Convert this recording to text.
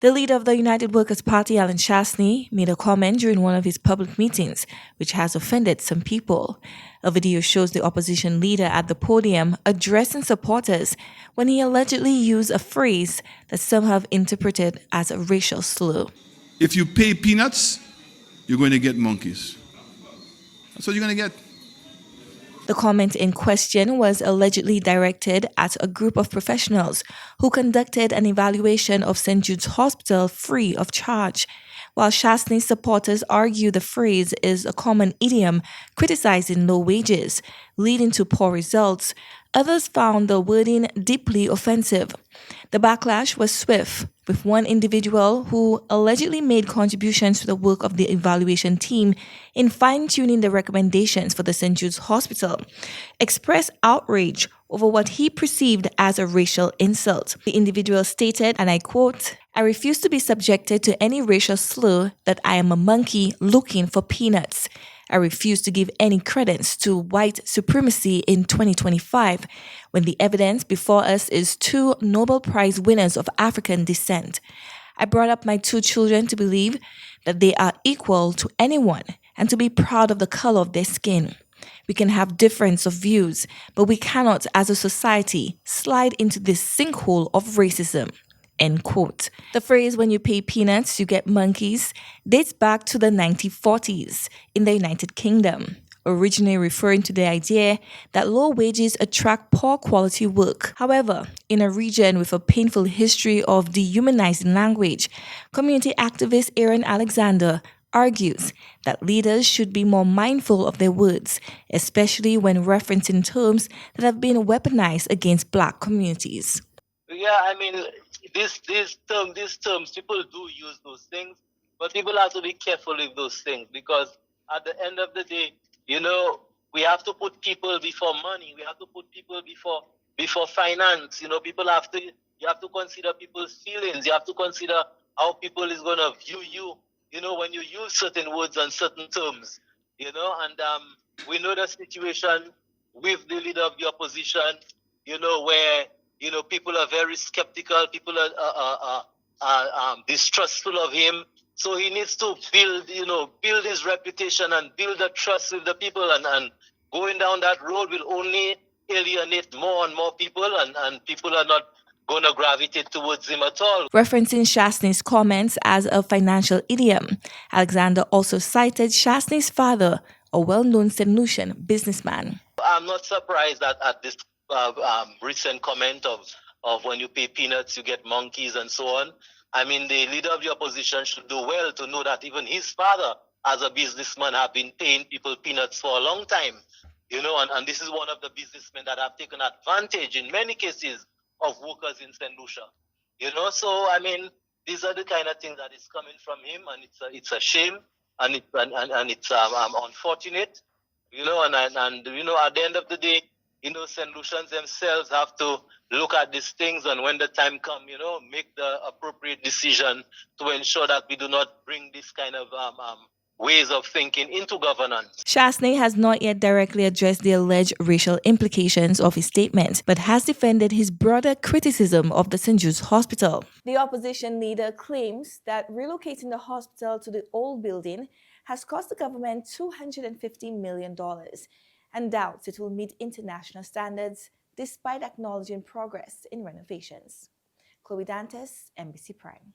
The leader of the United Workers' Party, Allen Chastanet, made a comment during one of his public meetings, which has offended some people. A video shows the opposition leader at the podium addressing supporters when he allegedly used a phrase that some have interpreted as a racial slur. If you pay peanuts, you're going to get monkeys. That's what you're going to get. The comment in question was allegedly directed at a group of professionals who conducted an evaluation of St. Jude's Hospital free of charge. While Chastanet's supporters argue the phrase is a common idiom criticizing low wages, leading to poor results, others found the wording deeply offensive. The backlash was swift, with one individual who allegedly made contributions to the work of the evaluation team in fine-tuning the recommendations for the St. Jude's Hospital, expressed outrage over what he perceived as a racial insult. The individual stated, and I quote, "I refuse to be subjected to any racial slur that I am a monkey looking for peanuts. I refuse to give any credence to white supremacy in 2025 when the evidence before us is two Nobel Prize winners of African descent. I brought up my two children to believe that they are equal to anyone and to be proud of the color of their skin. We can have difference of views, but we cannot, as a society, slide into this sinkhole of racism." End quote. The phrase, "when you pay peanuts, you get monkeys," dates back to the 1940s in the United Kingdom, originally referring to the idea that low wages attract poor quality work. However, in a region with a painful history of dehumanizing language, community activist Aaron Alexander argues that leaders should be more mindful of their words, especially when referencing terms that have been weaponized against Black communities. Yeah, I mean, these terms, people do use those things, but people have to be careful with those things because at the end of the day, we have to put people before money. We have to put people before finance. You have to consider people's feelings. You have to consider how people is going to view you. When you use certain words and certain terms. And we know the situation with the leader of the opposition. Where people are very skeptical. People are distrustful of him. So he needs to build his reputation and build the trust with the people. And going down that road will only alienate more and more people. And people are not going to gravitate towards him at all. Referencing Chastanet's comments as a financial idiom, Alexander also cited Chastanet's father, a well-known St. Lucian businessman. I'm not surprised at this recent comment of when you pay peanuts, you get monkeys and so on. I mean, the leader of the opposition should do well to know that even his father, as a businessman, have been paying people peanuts for a long time. And this is one of the businessmen that have taken advantage in many cases of workers in St. Lucia. So I mean, these are the kind of things that is coming from him, and it's a shame, and it's unfortunate. And at the end of the day, St. Lucians themselves have to look at these things, and when the time comes, make the appropriate decision to ensure that we do not bring this kind of ways of thinking into governance. Chastanet has not yet directly addressed the alleged racial implications of his statement, but has defended his broader criticism of the St. Jude's Hospital. The opposition leader claims that relocating the hospital to the old building has cost the government $250 million and doubts it will meet international standards despite acknowledging progress in renovations. Chloe Dantes, NBC Prime.